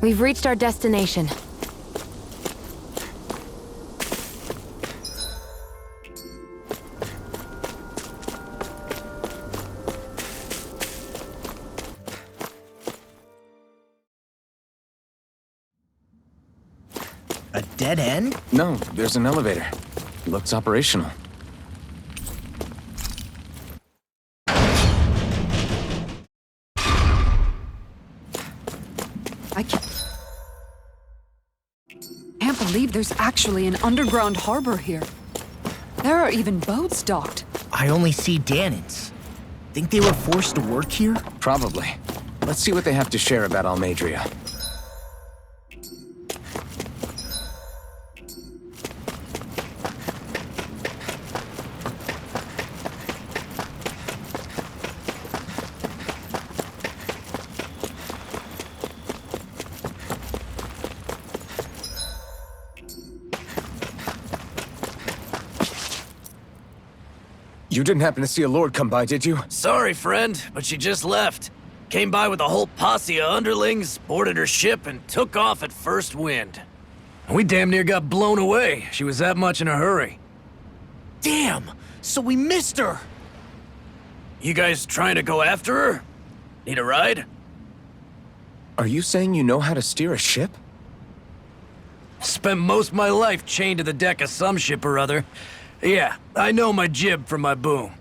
We've reached our destination. A dead end? No, there's an elevator. Looks operational. I can't believe there's actually an underground harbor here. There are even boats docked. I only see Danans. Think they were forced to work here? Probably. Let's see what they have to share about Almeidrea. You didn't happen to see a lord come by, did you? Sorry, friend, but she just left. Came by with a whole posse of underlings, boarded her ship, and took off at first wind. We damn near got blown away. She was that much in a hurry. Damn! So we missed her! You guys trying to go after her? Need a ride? Are you saying you know how to steer a ship? Spent most of my life chained to the deck of some ship or other. Yeah, I know my jib from my boom.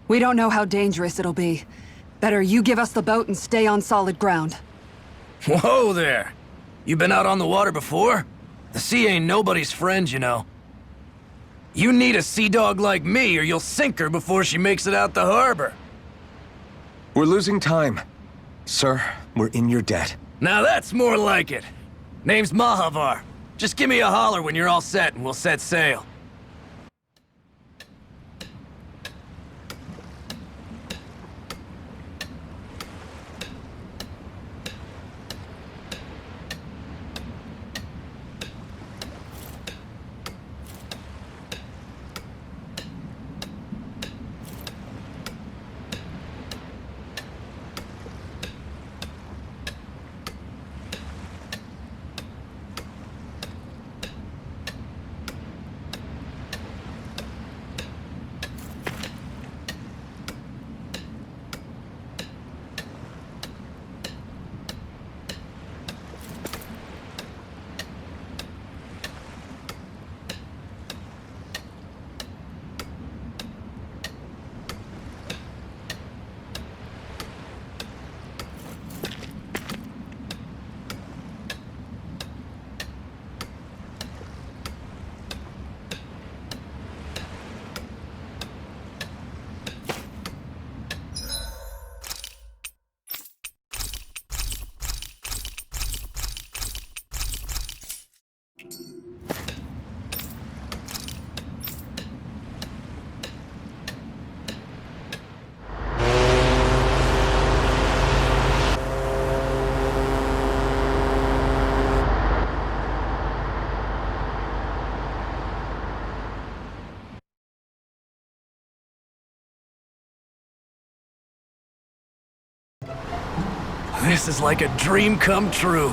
We don't know how dangerous it'll be. Better you give us the boat and stay on solid ground. Whoa there! You been out on the water before? The sea ain't nobody's friend, you know. You need a sea dog like me or you'll sink her before she makes it out the harbor. We're losing time. Sir, we're in your debt. Now that's more like it. Name's Mahavar. Just give me a holler when you're all set and we'll set sail. This is like a dream come true.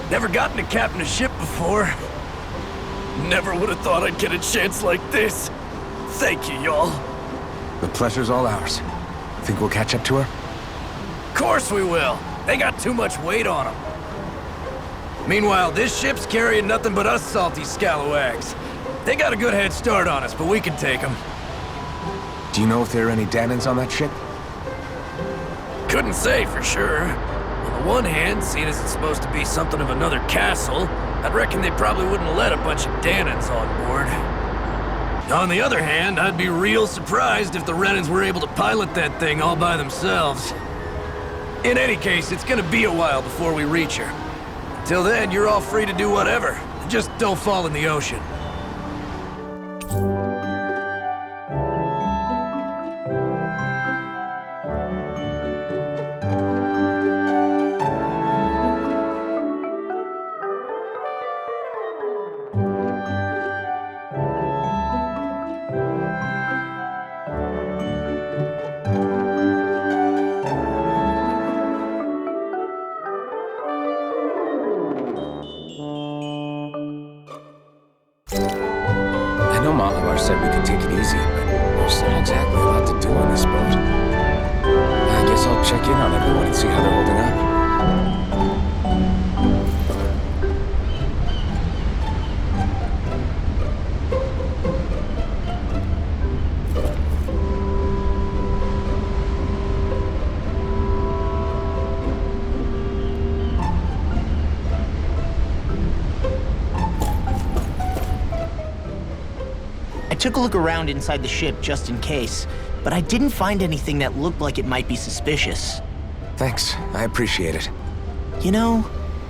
Never gotten to captain a ship before. Never would have thought I'd get a chance like this. Thank you, y'all. The pleasure's all ours. Think we'll catch up to her? Course we will. They got too much weight on them. Meanwhile, this ship's carrying nothing but us salty scalawags. They got a good head start on us, but we can take them. Do you know if there are any Danans on that ship? Couldn't say for sure. On the one hand, seeing as it's supposed to be something of another castle, I'd reckon they probably wouldn't let a bunch of Danans on board. On the other hand, I'd be real surprised if the Renans were able to pilot that thing all by themselves. In any case, it's gonna be a while before we reach her. Till then, you're all free to do whatever. Just don't fall in the ocean. took a look around inside the ship just in case, but I didn't find anything that looked like it might be suspicious. Thanks, I appreciate it. You know,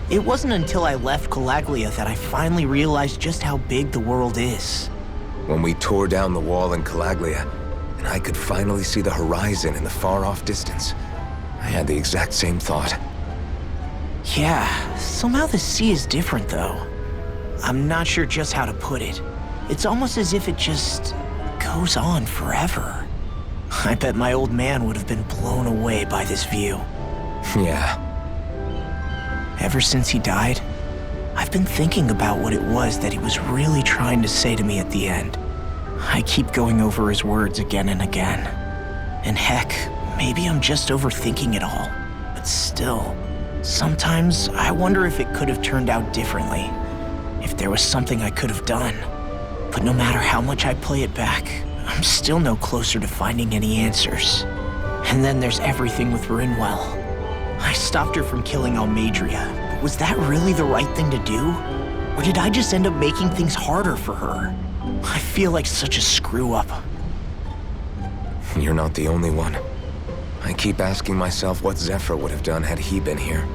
it wasn't until I left Calaglia that I finally realized just how big the world is. When we tore down the wall in Calaglia, and I could finally see the horizon in the far-off distance, I had the exact same thought. Yeah, somehow the sea is different though. I'm not sure just how to put it. It's almost as if it just goes on forever. I bet my old man would have been blown away by this view. Yeah. Ever since he died, I've been thinking about what it was that he was really trying to say to me at the end. I keep going over his words again and again. And heck, maybe I'm just overthinking it all. But still, sometimes I wonder if it could have turned out differently. If there was something I could have done. But no matter how much I play it back, I'm still no closer to finding any answers. And then there's everything with Rinwell. I stopped her from killing Almeidrea, but was that really the right thing to do? Or did I just end up making things harder for her? I feel like such a screw-up. You're not the only one. I keep asking myself what Zephyr would have done had he been here.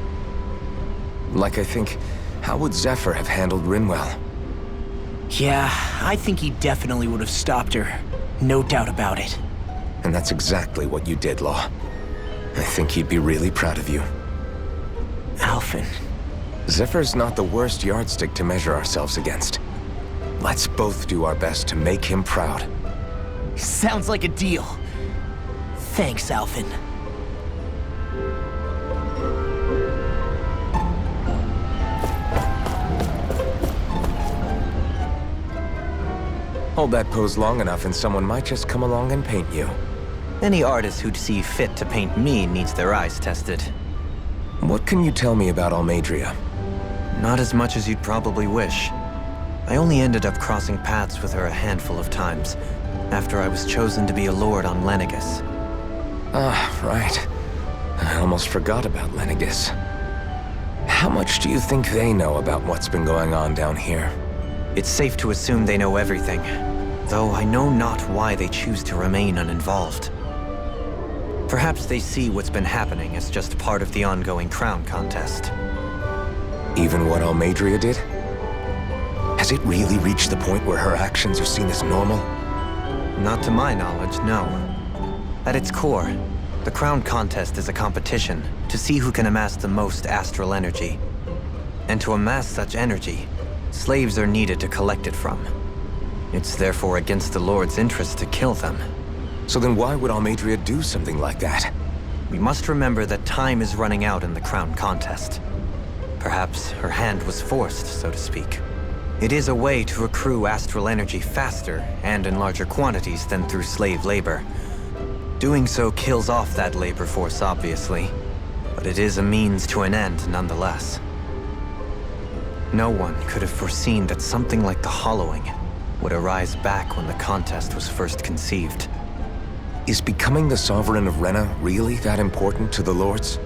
Like I think, how would Zephyr have handled Rinwell? Yeah, I think he definitely would have stopped her. No doubt about it. And that's exactly what you did, Law. I think he'd be really proud of you. Alphen. Zephyr's not the worst yardstick to measure ourselves against. Let's both do our best to make him proud. Sounds like a deal. Thanks, Alphen. Hold that pose long enough and someone might just come along and paint you. Any artist who'd see fit to paint me needs their eyes tested. What can you tell me about Almeidrea? Not as much as you'd probably wish. I only ended up crossing paths with her a handful of times, after I was chosen to be a lord on Lenegis. Ah, right. I almost forgot about Lenegis. How much do you think they know about what's been going on down here? It's safe to assume they know everything, though I know not why they choose to remain uninvolved. Perhaps they see what's been happening as just part of the ongoing crown contest. Even what Almeidrea did? Has it really reached the point where her actions are seen as normal? Not to my knowledge, no. At its core, the crown contest is a competition to see who can amass the most astral energy. And to amass such energy, slaves are needed to collect it from. It's therefore against the Lord's interest to kill them. So then why would Almeidrea do something like that? We must remember that time is running out in the crown contest. Perhaps her hand was forced, so to speak. It is a way to accrue astral energy faster and in larger quantities than through slave labor. Doing so kills off that labor force, obviously, but it is a means to an end nonetheless. No one could have foreseen that something like the Hollowing would arise back when the contest was first conceived. Is becoming the Sovereign of Renna really that important to the Lords?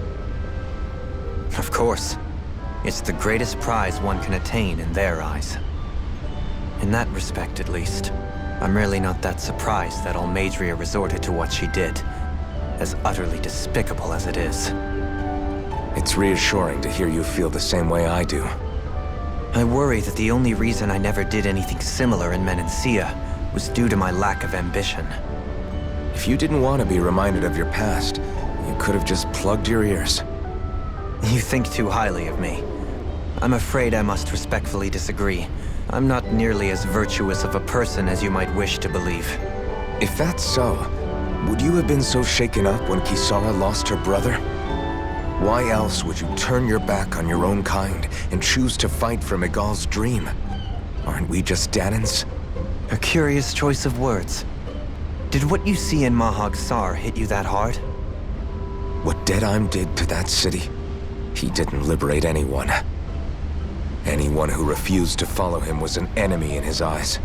Of course. It's the greatest prize one can attain in their eyes. In that respect, at least, I'm really not that surprised that Almeidrea resorted to what she did, as utterly despicable as it is. It's reassuring to hear you feel the same way I do. I worry that the only reason I never did anything similar in Menancia was due to my lack of ambition. If you didn't want to be reminded of your past, you could have just plugged your ears. You think too highly of me. I'm afraid I must respectfully disagree. I'm not nearly as virtuous of a person as you might wish to believe. If that's so, would you have been so shaken up when Kisara lost her brother? Why else would you turn your back on your own kind and choose to fight for Miguel's dream? Aren't we just Danans? A curious choice of words. Did what you see in Mahag Saar hit you that hard? What Deadheim did to that city, he didn't liberate anyone. Anyone who refused to follow him was an enemy in his eyes.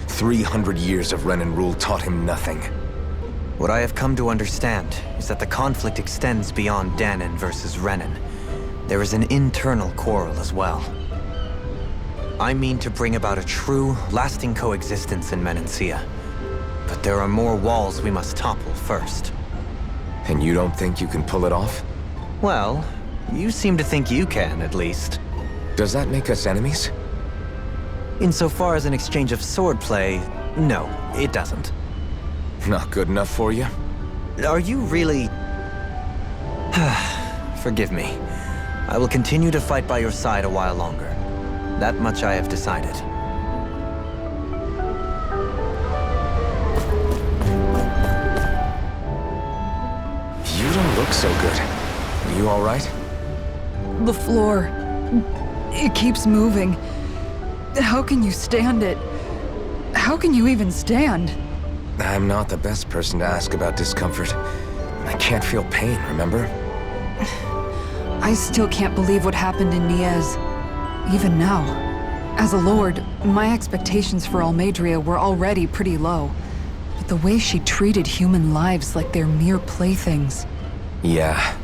300 years of Renan rule taught him nothing. What I have come to understand is that the conflict extends beyond Danan versus Renan. There is an internal quarrel as well. I mean to bring about a true, lasting coexistence in Menancia. But there are more walls we must topple first. And you don't think you can pull it off? Well, you seem to think you can, at least. Does that make us enemies? Insofar as an exchange of swordplay, no, it doesn't. Not good enough for you? Are you really... Forgive me. I will continue to fight by your side a while longer. That much I have decided. You don't look so good. Are you all right? The floor. It keeps moving. How can you stand it? How can you even stand? I'm not the best person to ask about discomfort. I can't feel pain, remember? I still can't believe what happened in Niez. Even now. As a lord, my expectations for Almeidrea were already pretty low. But the way she treated human lives like they're mere playthings. Yeah.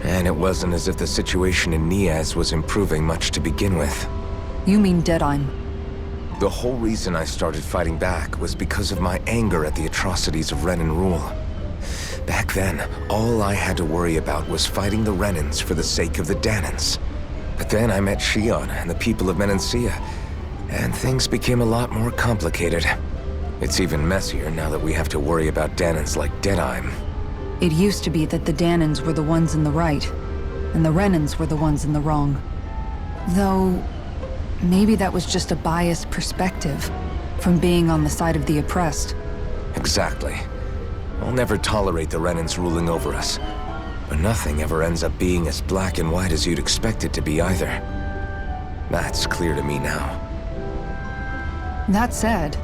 And it wasn't as if the situation in Niez was improving much to begin with. You mean Deadheim? The whole reason I started fighting back was because of my anger at the atrocities of Renan rule. Back then, all I had to worry about was fighting the Renans for the sake of the Danans. But then I met Shion and the people of Menancia, and things became a lot more complicated. It's even messier now that we have to worry about Danans like Deadheim. It used to be that the Danans were the ones in the right, and the Renans were the ones in the wrong. Though, maybe that was just a biased perspective from being on the side of the oppressed. Exactly. I'll never tolerate the Renans ruling over us. But nothing ever ends up being as black and white as you'd expect it to be either. That's clear to me now. That said,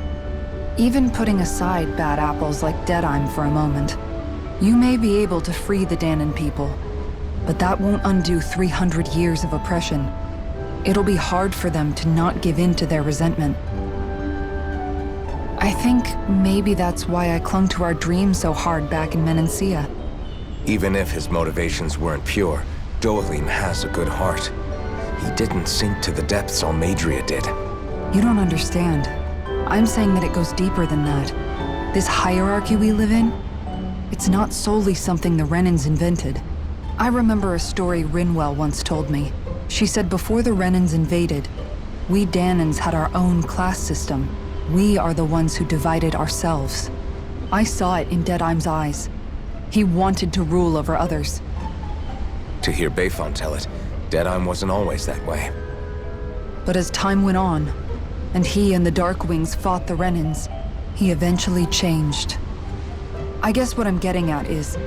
even putting aside bad apples like Deadheim for a moment, you may be able to free the Danan people, but that won't undo 300 years of oppression. It'll be hard for them to not give in to their resentment. I think maybe that's why I clung to our dream so hard back in Menancia. Even if his motivations weren't pure, Dohalim has a good heart. He didn't sink to the depths Almeidrea did. You don't understand. I'm saying that it goes deeper than that. This hierarchy we live in, it's not solely something the Renans invented. I remember a story Rinwell once told me. She said before the Renans invaded, we Danans had our own class system. We are the ones who divided ourselves. I saw it in Deadheim's eyes. He wanted to rule over others. To hear Bayfon tell it, Deadheim wasn't always that way. But as time went on, and he and the Darkwings fought the Renans, he eventually changed. I guess what I'm getting at is,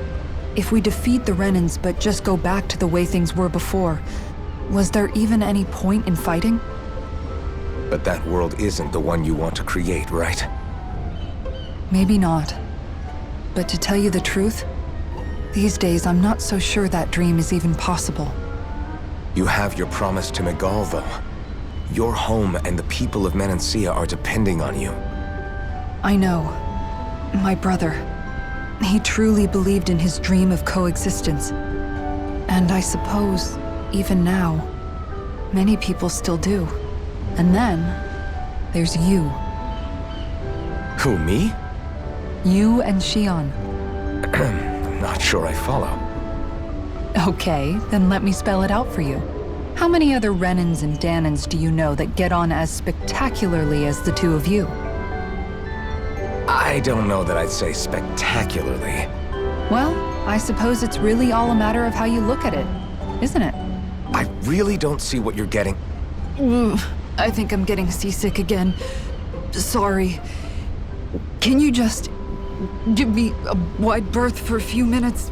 if we defeat the Renans but just go back to the way things were before, was there even any point in fighting? But that world isn't the one you want to create, right? Maybe not. But to tell you the truth, these days I'm not so sure that dream is even possible. You have your promise to Megal, though. Your home and the people of Menancia are depending on you. I know. My brother. He truly believed in his dream of coexistence. And I suppose, even now, many people still do. And then, there's you. Who, me? You and Shion. I'm not sure I follow. Okay, then let me spell it out for you. How many other Renans and Danans do you know that get on as spectacularly as the two of you? I don't know that I'd say spectacularly. Well, I suppose it's really all a matter of how you look at it, isn't it? I really don't see what you're getting. I think I'm getting seasick again. Sorry. Can you just give me a wide berth for a few minutes?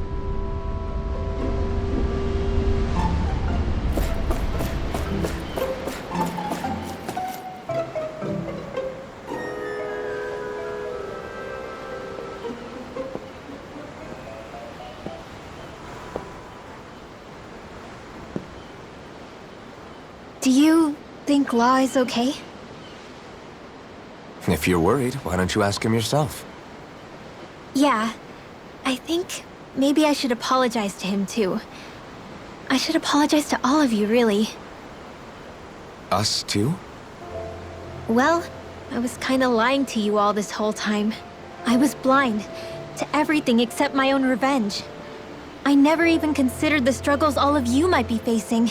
Do you think Law is okay? If you're worried, why don't you ask him yourself? Yeah. I think maybe I should apologize to him too. I should apologize to all of you, really. Us too? Well, I was kinda lying to you all this whole time. I was blind to everything except my own revenge. I never even considered the struggles all of you might be facing.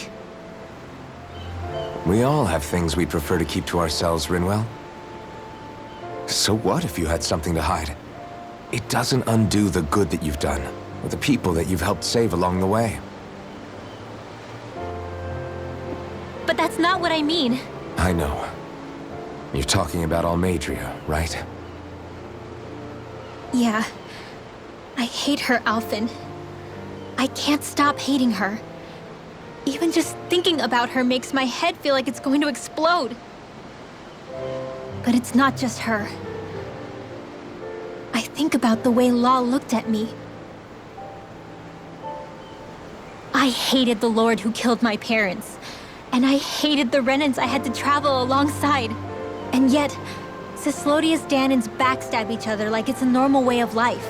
We all have things we'd prefer to keep to ourselves, Rinwell. So what if you had something to hide? It doesn't undo the good that you've done, or the people that you've helped save along the way. But that's not what I mean. I know. You're talking about Almeidrea, right? Yeah. I hate her, Alphen. I can't stop hating her. Even just thinking about her makes my head feel like it's going to explode. But it's not just her. I think about the way Law looked at me. I hated the Lord who killed my parents. And I hated the Renans I had to travel alongside. And yet, Cyslodia's Dahnans backstab each other like it's a normal way of life.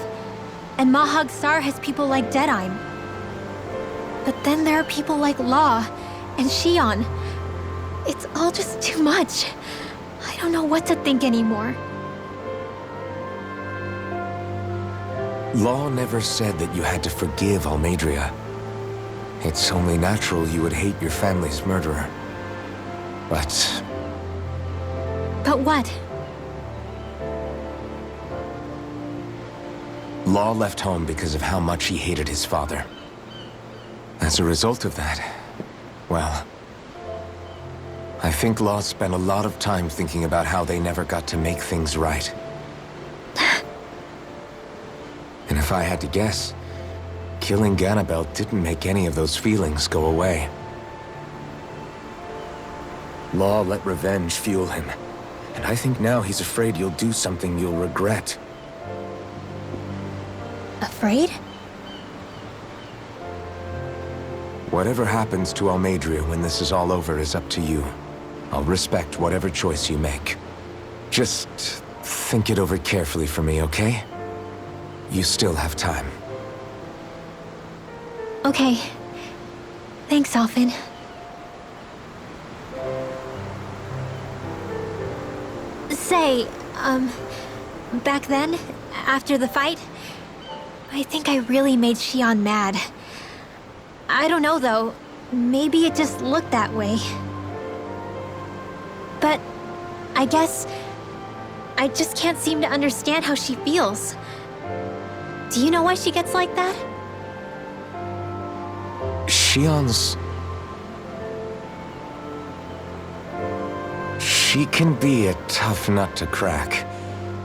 And Mahag Saar has people like Deadheim. But then there are people like Law and Shionne. It's all just too much. I don't know what to think anymore. Law never said that you had to forgive Almeidrea. It's only natural you would hate your family's murderer. But But what? Law left home because of how much he hated his father. As a result of that, well, I think Law spent a lot of time thinking about how they never got to make things right. And if I had to guess, killing Ganabel didn't make any of those feelings go away. Law let revenge fuel him, and I think now he's afraid you'll do something you'll regret. Afraid? Whatever happens to Almeidrea when this is all over is up to you. I'll respect whatever choice you make. Just think it over carefully for me, okay? You still have time. Okay. Thanks, Alphen. Say, back then, after the fight, I think I really made Shionne mad. I don't know, though. Maybe it just looked that way. But I guess I just can't seem to understand how she feels. Do you know why she gets like that? Shionne's... She can be a tough nut to crack.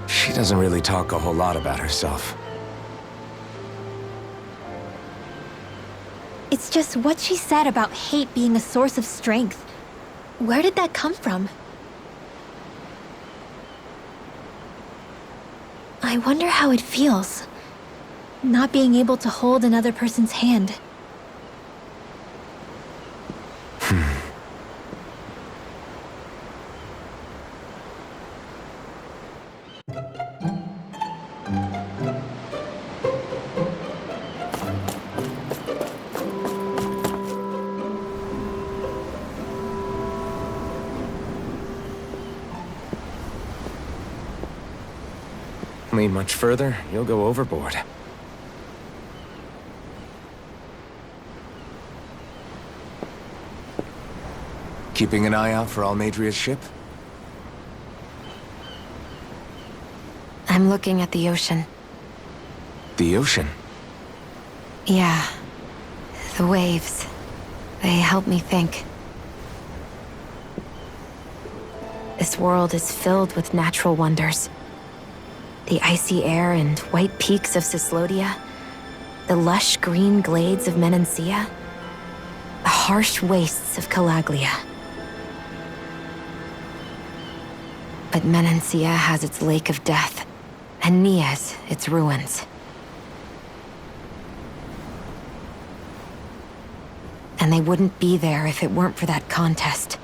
She doesn't really talk a whole lot about herself. It's just what she said about hate being a source of strength. Where did that come from? I wonder how it feels, not being able to hold another person's hand. Lean much further, you'll go overboard. Keeping an eye out for Almeidrea's ship? I'm looking at the ocean. The ocean? Yeah. The waves. They help me think. This world is filled with natural wonders. The icy air and white peaks of Cyslodia, the lush green glades of Menancia, the harsh wastes of Calaglia. But Menancia has its Lake of Death, and Nias its ruins. And they wouldn't be there if it weren't for that contest.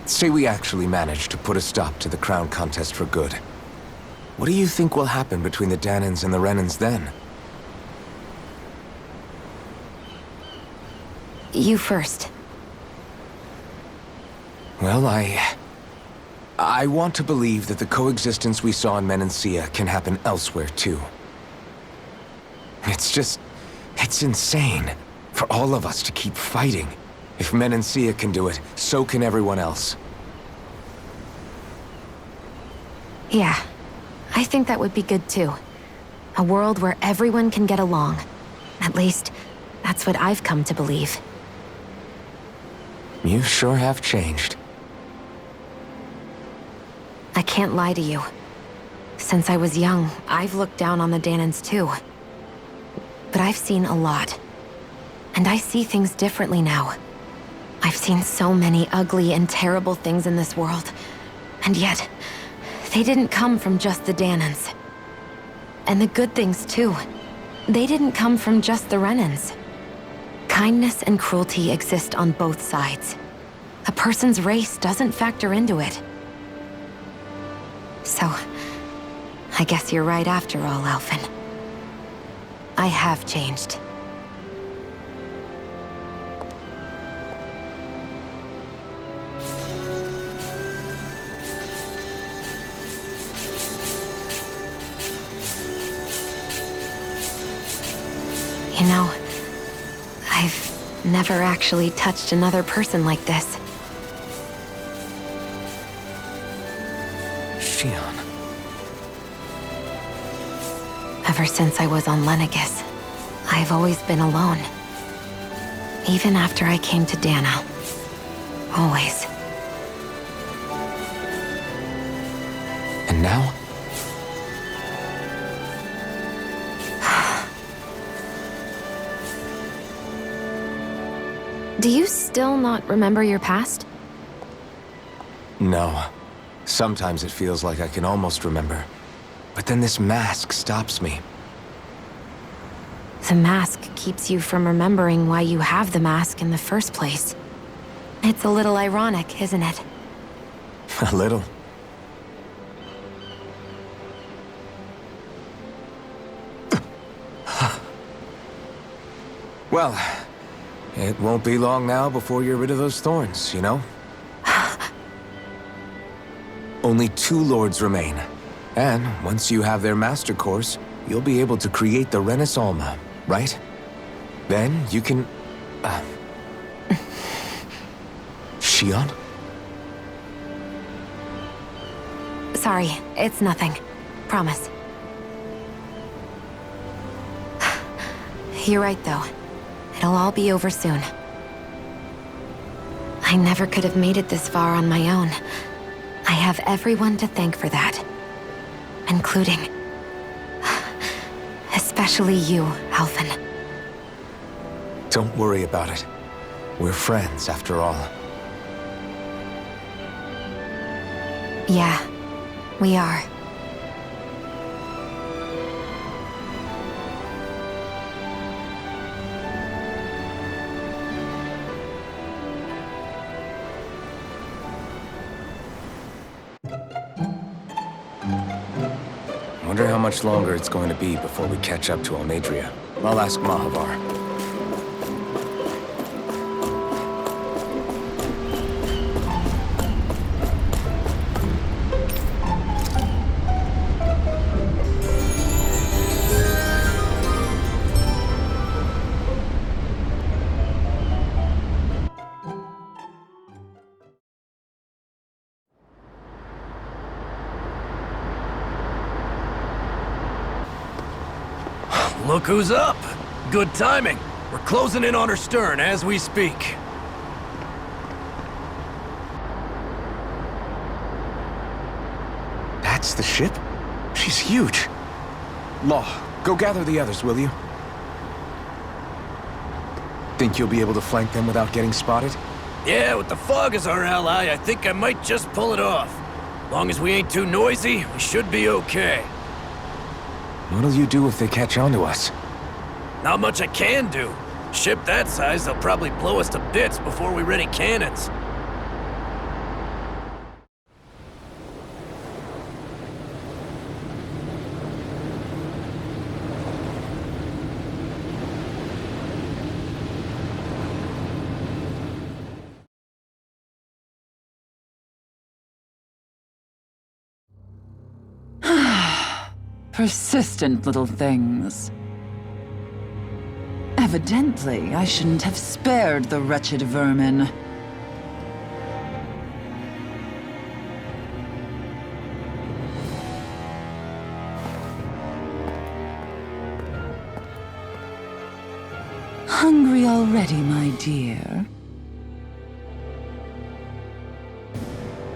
Say we actually manage to put a stop to the crown contest for good. What do you think will happen between the Dahnans and the Renans then? You first. Well, I want to believe that the coexistence we saw in Menancia can happen elsewhere, too. It's insane for all of us to keep fighting. If Menancia can do it, so can everyone else. Yeah, I think that would be good too. A world where everyone can get along. At least, that's what I've come to believe. You sure have changed. I can't lie to you. Since I was young, I've looked down on the Danans too. But I've seen a lot. And I see things differently now. I've seen so many ugly and terrible things in this world. And yet, they didn't come from just the Danans. And the good things too. They didn't come from just the Renans. Kindness and cruelty exist on both sides. A person's race doesn't factor into it. So, I guess you're right after all, Alphen. I have changed. You know, I've never actually touched another person like this. Shionne. Ever since I was on Lenegis, I've always been alone. Even after I came to Dana. Always. And now? Do you still not remember your past? No. Sometimes it feels like I can almost remember. But then this mask stops me. The mask keeps you from remembering why you have the mask in the first place. It's a little ironic, isn't it? A little. Well, it won't be long now before you're rid of those thorns, you know? Only 2 lords remain. And once you have their master course, you'll be able to create the Renis Alma, right? Then you can... Shionne? Sorry, it's nothing. Promise. You're right, though. It'll all be over soon. I never could have made it this far on my own. I have everyone to thank for that. Including... especially you, Alphen. Don't worry about it. We're friends, after all. Yeah, we are. Wonder how much longer it's going to be before we catch up to Almeidrea. I'll ask Mahavar. Look who's up! Good timing. We're closing in on her stern as we speak. That's the ship? She's huge. Law, go gather the others, will you? Think you'll be able to flank them without getting spotted? Yeah, with the fog as our ally, I think I might just pull it off. Long as we ain't too noisy, we should be okay. What'll you do if they catch on to us? Not much I can do. Ship that size, they'll probably blow us to bits before we ready cannons. Persistent little things. Evidently, I shouldn't have spared the wretched vermin. Hungry already, my dear?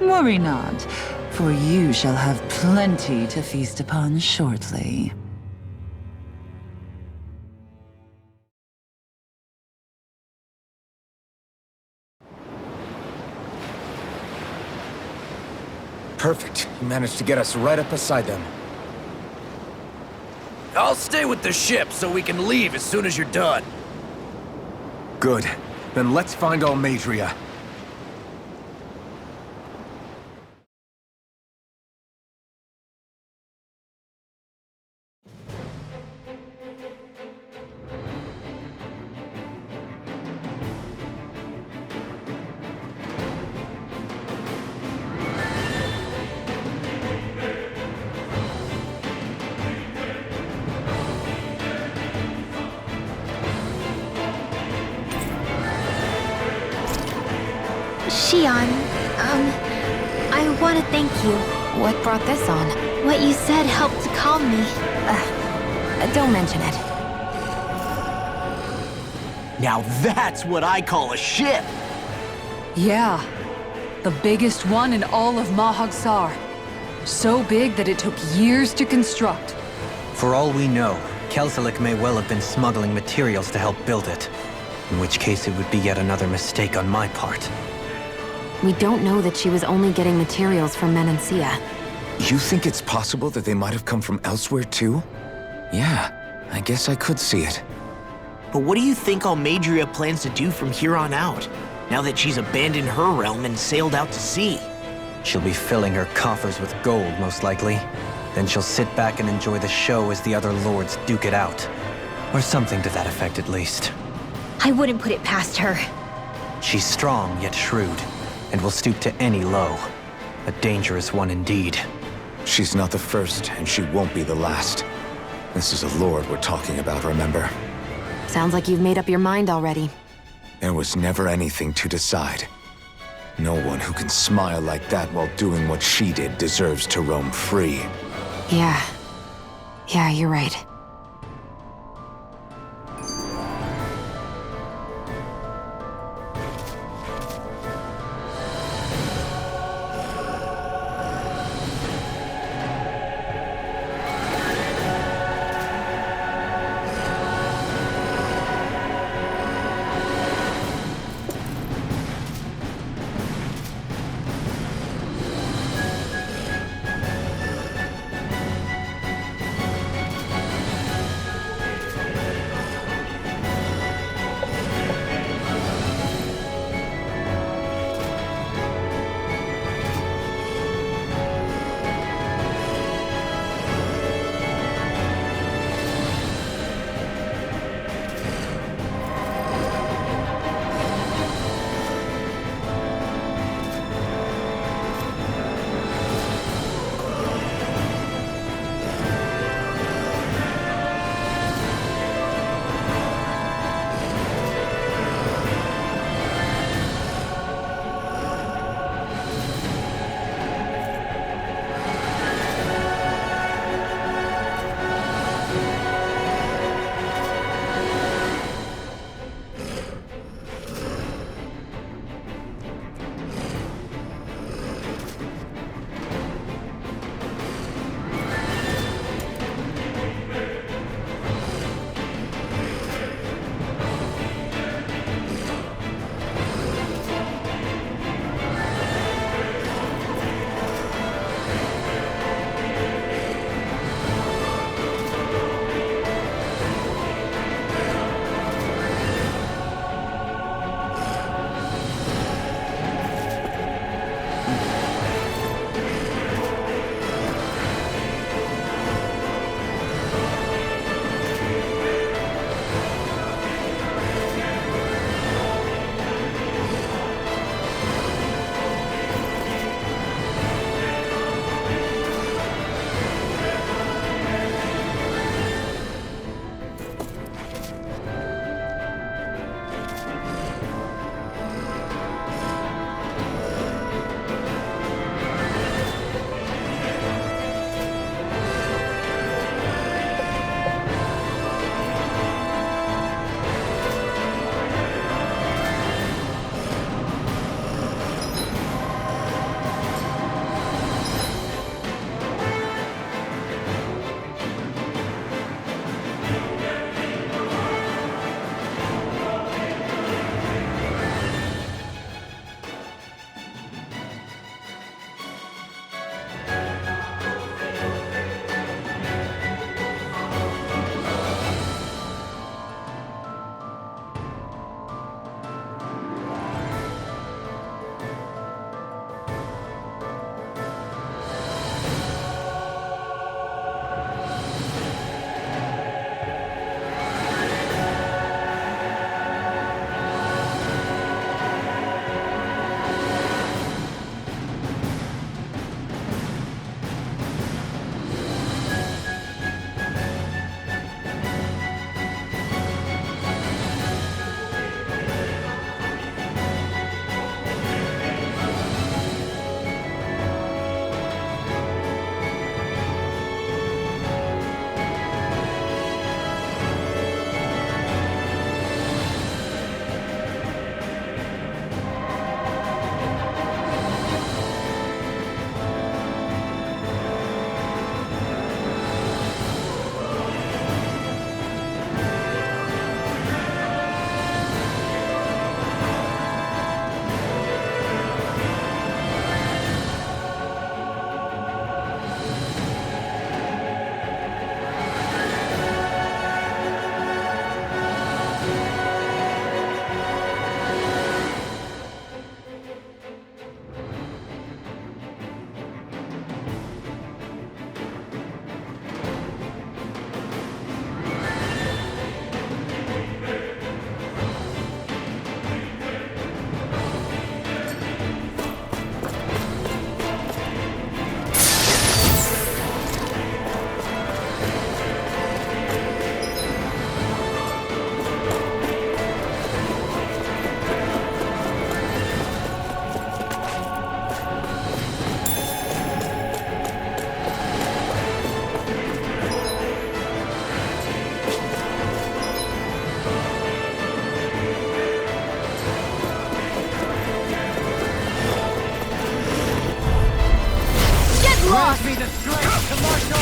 Worry not, for you shall have plenty to feast upon shortly. Perfect. You managed to get us right up beside them. I'll stay with the ship so we can leave as soon as you're done. Good. Then let's find Almadria. Xion, I want to thank you. What brought this on? What you said helped to calm me. Don't mention it. Now that's what I call a ship! Yeah. The biggest one in all of Mahag Saar. So big that it took years to construct. For all we know, Kelselik may well have been smuggling materials to help build it. In which case it would be yet another mistake on my part. We don't know that she was only getting materials from Menancia. You think it's possible that they might have come from elsewhere too? Yeah, I guess I could see it. But what do you think Almadria plans to do from here on out, now that she's abandoned her realm and sailed out to sea? She'll be filling her coffers with gold, most likely. Then she'll sit back and enjoy the show as the other lords duke it out. Or something to that effect, at least. I wouldn't put it past her. She's strong, yet shrewd, and will stoop to any low. A dangerous one indeed. She's not the first, and she won't be the last. This is a lord we're talking about, remember? Sounds like you've made up your mind already. There was never anything to decide. No one who can smile like that while doing what she did deserves to roam free. Yeah. Yeah, you're right.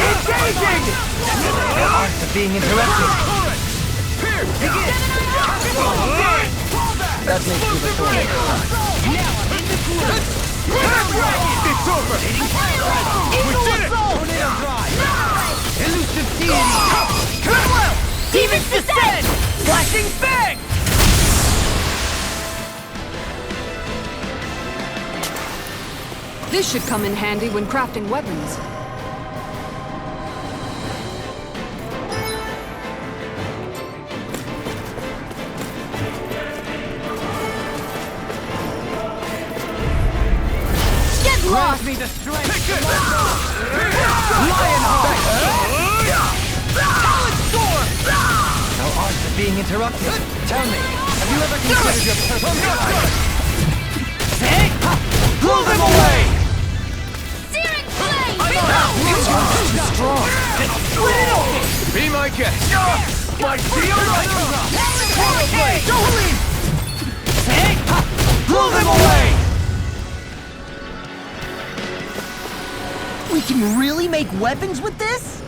Engaging! The art of being interrupted. That makes you the thorn in her side. It's over! We did it! Elusive deity! Demons descend! Flashing bang! This should come in handy when crafting weapons. Get lost! Me the strength! Lionheart! Thou art of being interrupted. Tell me, have you ever considered your purpose in life? Pull them away! Searing flame! Be my guest! My dear Jolene! Pull them away! We can really make weapons with this?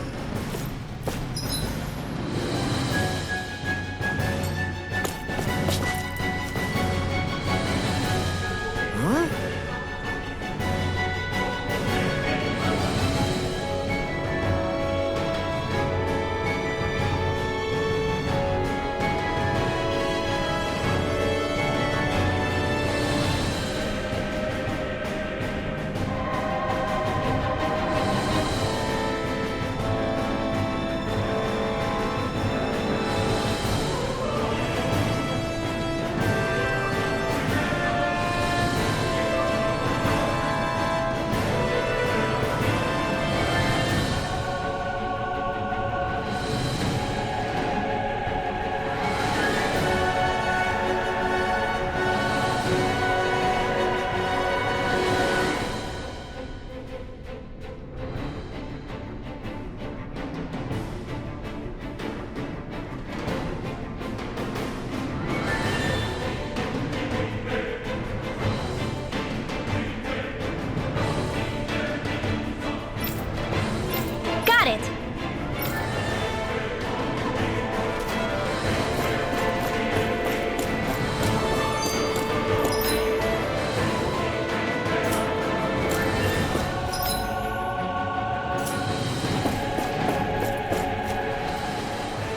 Got it!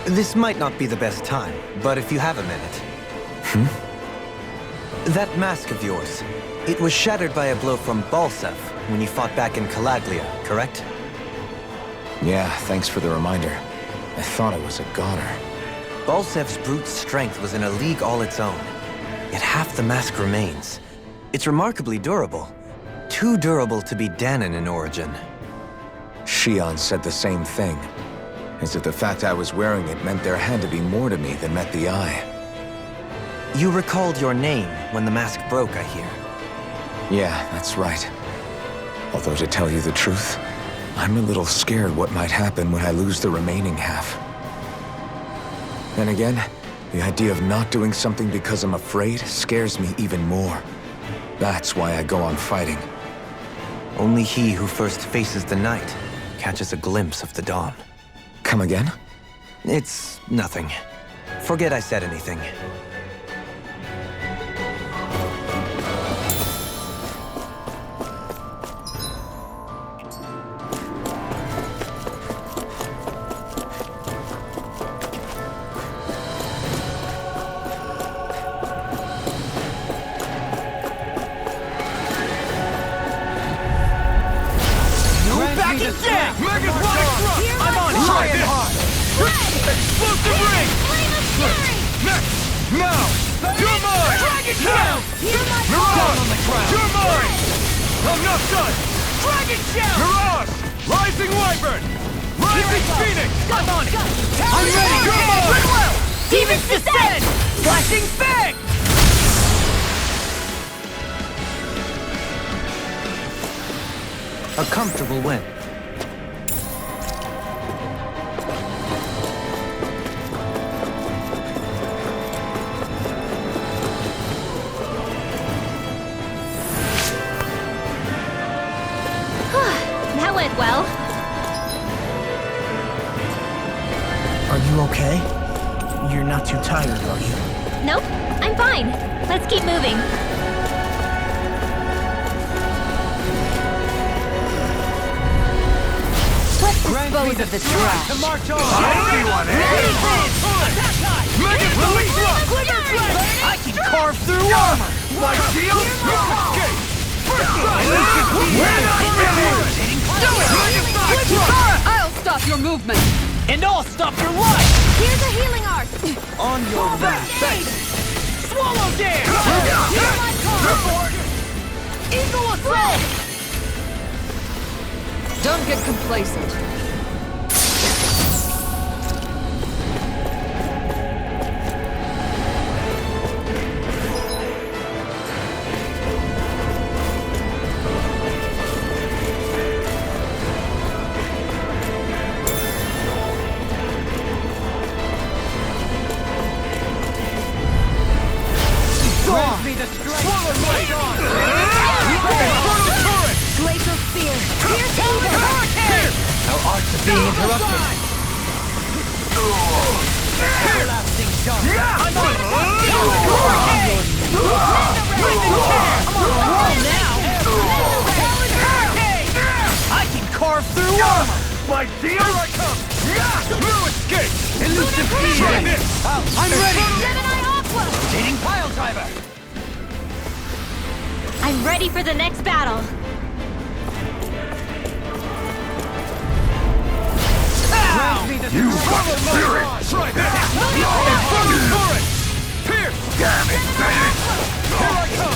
This might not be the best time, but if you have a minute. That mask of yours, it was shattered by a blow from Balsev when you fought back in Calaglia, correct? Yeah, thanks for the reminder. I thought I was a goner. Balsev's brute strength was in a league all its own. Yet half the mask remains. It's remarkably durable. Too durable to be Dahnan in origin. Shion said the same thing. As if the fact I was wearing it meant there had to be more to me than met the eye. You recalled your name when the mask broke, I hear. Yeah, that's right. Although to tell you the truth, I'm a little scared what might happen when I lose the remaining half. Then again, the idea of not doing something because I'm afraid scares me even more. That's why I go on fighting. Only he who first faces the night catches a glimpse of the dawn. Come again? It's nothing. Forget I said anything. Explosive ring! Next! Now! You're mine! Dragon Shell! Mirage! You're mine! I'm not done! Dragon Shell! Mirage! Rising Wyvern! Rising Phoenix! I'm on it! I'm ready! You're mine! Demons descend! Flashing Fang! A comfortable win. That went well. Are you okay? You're not too tired, are you? Nope, I'm fine. Let's keep moving. Let's dispose of this trash. I can carve through armor! My shield! I'll stop your movement. And I'll stop your life! Here's a healing arc. On your way! Swallow dare! Eagle assault! Don't get complacent. Glacial Spear. Pierce over. Our arts are being interrupted. Everlasting dark! I can carve through armor! My shield! Here I come! No escape! Elusive fiend! I'm ready! Gemini Aqua. Rotating pile driver! I'm ready for the next battle. You got spirit! Try this! Infernal Torrent! Pierce! Damn it, baby! Here I come!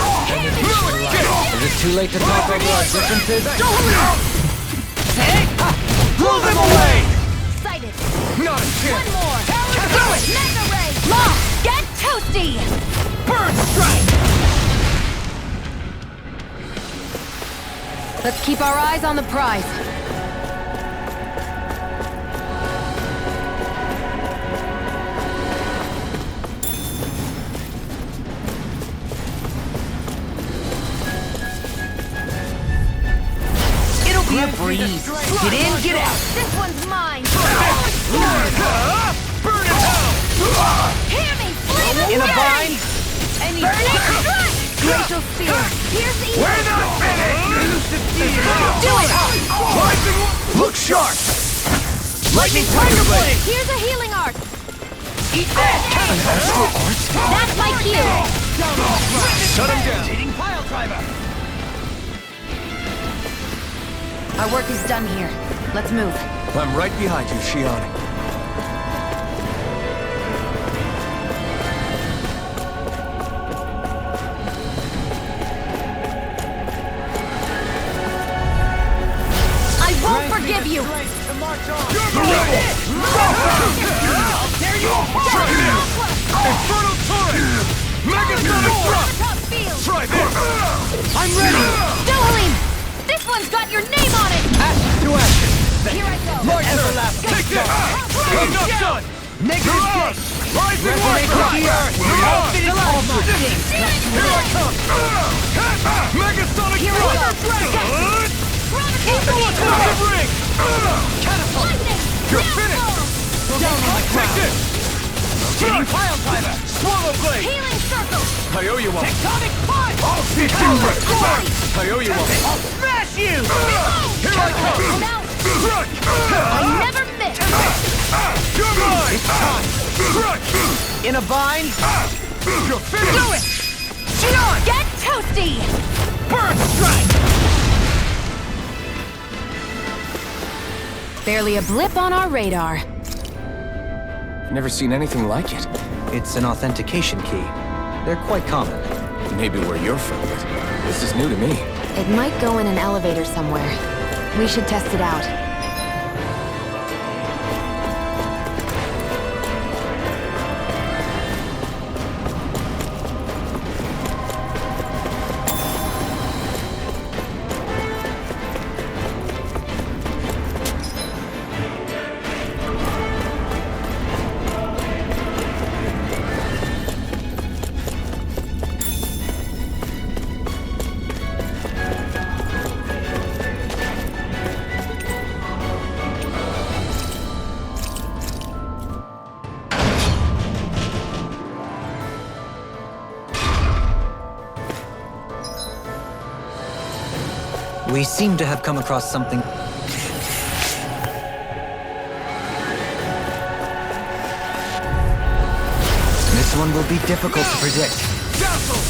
No escape! Is it too late to talk over our differences? Blow them away! Excited. Not a chance! One more. Do it! Mega Ray. Lost. Get toasty. Bird strike! Let's keep our eyes on the prize. It'll be a breeze. Get in, get out! This one's mine. Burn in hell! Hear me. Flame In a of bind? Any strike. Glacial Spear. Pierce evil. We're not finished! Elusive fiend! Do it. Look sharp! Lightning Tiger Blade! Here's a healing arc. Eat that! That's my cue. Shut him down! Rotating pile driver! Our work is done here. Let's move. I'm right behind you, Shion. I won't forgive you. There you are! Infernal Torrent! Megasonic Thrust! Top field. Try this! I'm ready! Dohalim. This one's got your name on it. Ashes to ashes! Here I go. Lord Everlasting! Take this! Enough done! Negative gate! Rising Resonate with the earth! Outfitted altar! Here I come! Megasonic Thrust! Explosive ring! Catapult! You're finished! Take this! Rotating pile driver! Swallow blade! Healing circle. I owe you one. Tectonic punch! I'll see you right. I owe you one. I'll smash you! Here I come! Now, Strike! I never miss. You're mine! It's time! Strike! In a bind? You're finished! Do it! Shion! Get toasty. Bird strike! Barely a blip on our radar. Never seen anything like it. It's an authentication key. They're quite common. Maybe where you're from, but this is new to me. It might go in an elevator somewhere. We should test it out. We seem to have come across something. This one will be difficult to predict. Dazzle!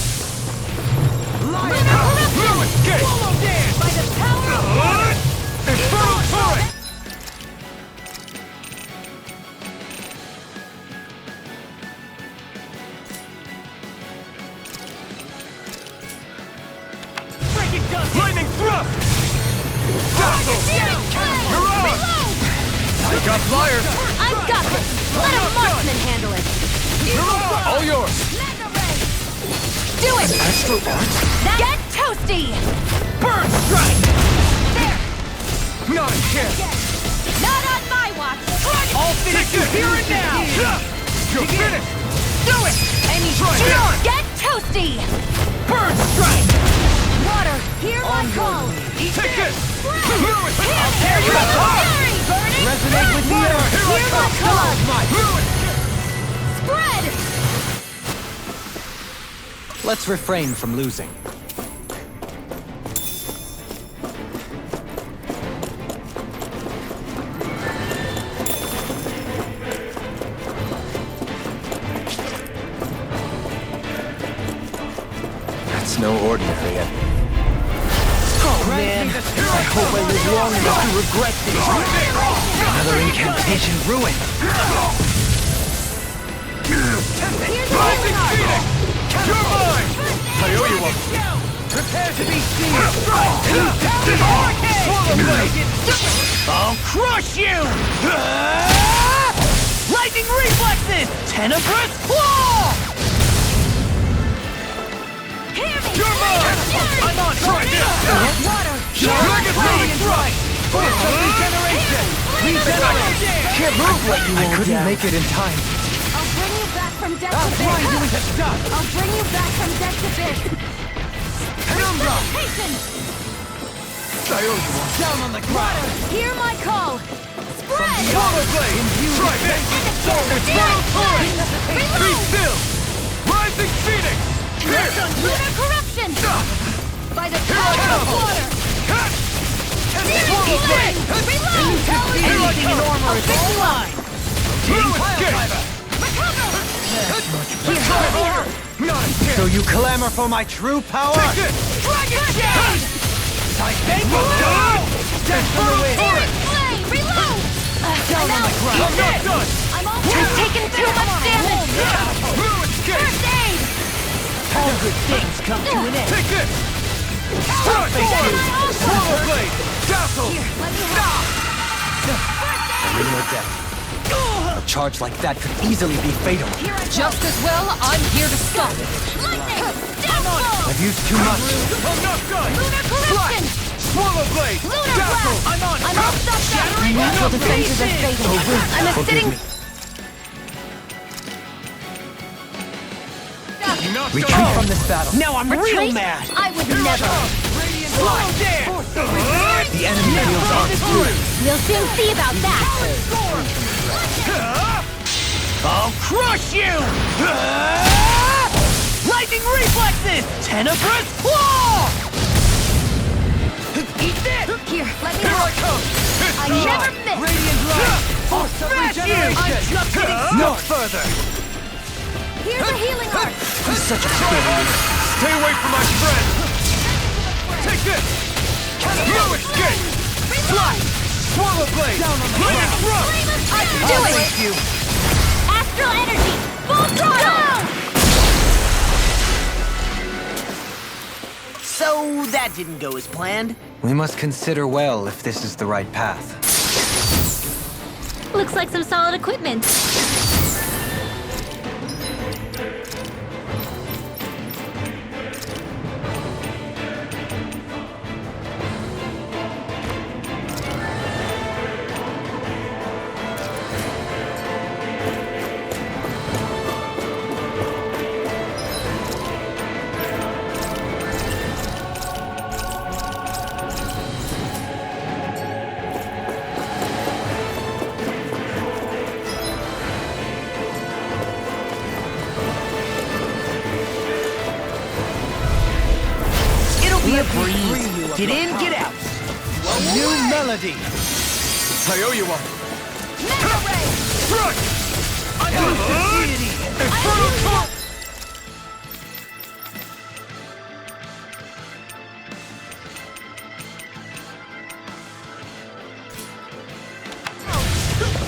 Lionhouse! Fluid Gate! Swallow Dance! By the power of water! Infernal Torrent! Breaking dust! Lightning Thrust! Dazzle! You're on! I got flyers! I've got this! Let a marksman handle it! All yours! Do it! Get toasty! Burn Strike! There! Not a chance! Not on my watch! I'll finish you here and now! You're finished! Do it! Amy, get toasty! Burn Strike! Water, hear my call! Take this! Lewis! I'll tear you apart! Burning! Resonate with the earth! Hear my call! Lewis! Spread! Let's refrain from losing. That's no ordinary enemy. Oh man, I hope I live long enough to regret this. Another incantation ruined. Rising Phoenix! You're mine! I owe you one! Prepare to be seen! Swallow Blade! I'll crush you! Lightning reflexes! Tenebrous claw! You're mine! I'm on! Try this! Dragon Blade Strike! Force of regeneration! Regeneration! Can't move like you I won't couldn't down. make it in time. I'll bring you back from death I'll to find you this! with a stop! I'll bring you back from death to this! Penumbra! Hasten! I owe you one! Down on the ground! Hear my call! Spread! Swallow Blade! Try this! Infernal Torrent! Be still! Rising Phoenix! Lunar corruption! By the Here I power of come! water! Cut! Swallow Blade! Reload! Anything in armor is all mine! Lewis Gate! Recover! Try harder! Not a chance! So you clamor for my true power? Take this! Dragon Shade! Infernal Torrent! Flame! Reload! I'm out! I'm not done! I'm almost taken too much damage! Lewis Gate! First aid! All good things come to an end. Take this! Strike! Swallow Blade! Dazzle! Let me have In your death. A charge like that could easily be fatal. Just as well, I'm here to stop it. Lightning! Downfall! I've used too much. I'm not done! Lunar corruption! Swallow Blade! Lunar Dazzle! blast! I'm on! I'm all stopped up! Natural defenses are fading. I'm a Forgive sitting... me. Knocked Retreat her from out. this battle. Now I'm real Retreat? mad! I would never. Swallow Dance! The enemy feels our We'll soon see about that. I'll crush you! Lightning reflexes! Tenebrous claw! Eat this! Here, let me Here I help. come! It's I time! never miss. Radiant light! Force of Smash you! regeneration! I'm just getting No further. Here's a healing art. He's such a Try harder! Stay away from my friend! Take this! Lewis Gate! Fly! Swallow Blade! Lightning Thrust! I can do it. Astral energy, full throttle. So that didn't go as planned. We must consider well if this is the right path. Looks like some solid equipment. Get in, get out. A new melody. I owe you one. Mega Ray! Struck! Elusive deity! Infernal Torch!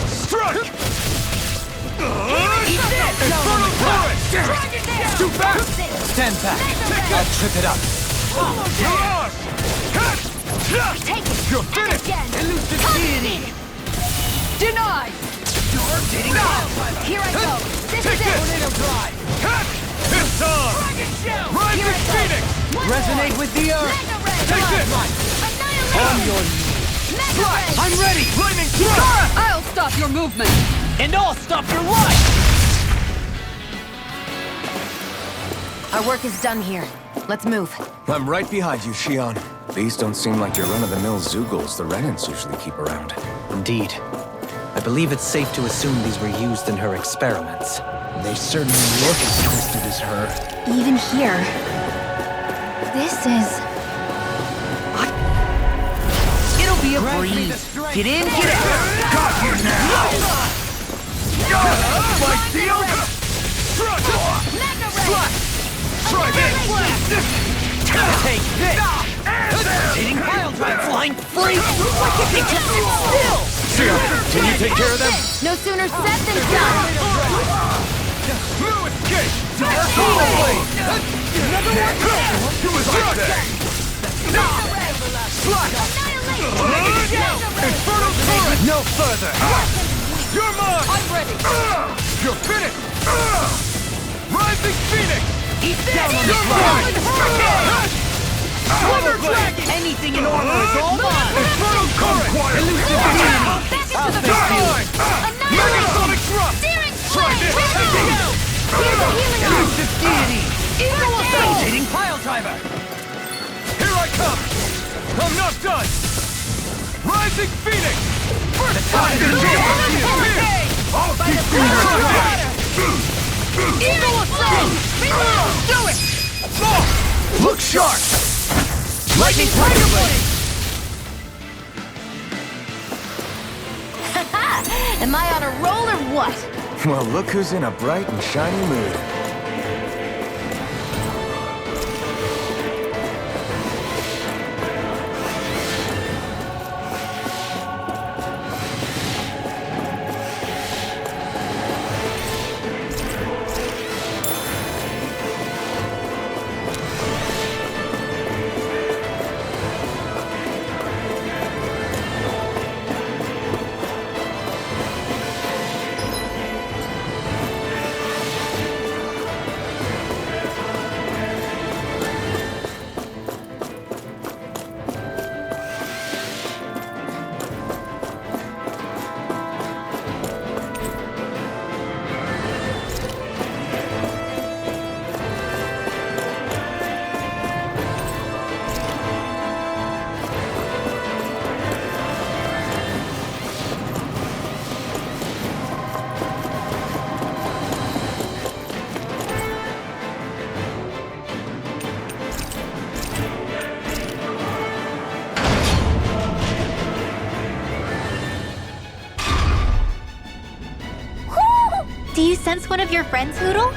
Struck! Infernal Torch! Too fast! Stand back. I'll trip it up. Mirage! Take it! You're finished! Elusive deity! Denied! Rotating Here I go! This is it! Tornado Drive! It's on! Rising Phoenix! Resonate with the earth. Mega Ray! Take this! On your knees. Mega Ray! I'm ready! Lightning Strike! I'll stop your movement! And I'll stop your life. Our work is done here. Let's move. I'm right behind you, Shion. These don't seem like your run-of-the-mill Zeugles the Renans usually keep around. Indeed. I believe it's safe to assume these were used in her experiments. They certainly look as twisted as her. Even here... This is... It'll be a breeze. Get in, get out! Got you now! My deal! Struck! Mega Ray! Try this! Take this! Hitting pile drive flying free! Why can't they just sit still? Can you take care of them? No sooner said than done! Blue escape! Dark Blade! Another one! Do as I say! Slash! Infernal Torrent! No further! You're mine! I'm ready! You're finished! Rising Phoenix! Eat Down on the slide! Wonder Dragon! Anything in order is all mine! Infernal Current! Elusive Deity! Back into the field! Megasonic Thrust! Searing Flame! Here's a healing arm! Elusive Deity! Eagle Assault! Rotating Pile Driver! Here I come! I'm not done! Rising Phoenix! First time to I'll keep you! Eagle Assault! Do it! Look sharp! Lightning Tiger Blade! Am I on a roll or what? Well, look who's in a bright and shiny mood. Do you sense one of your friends, Hootle?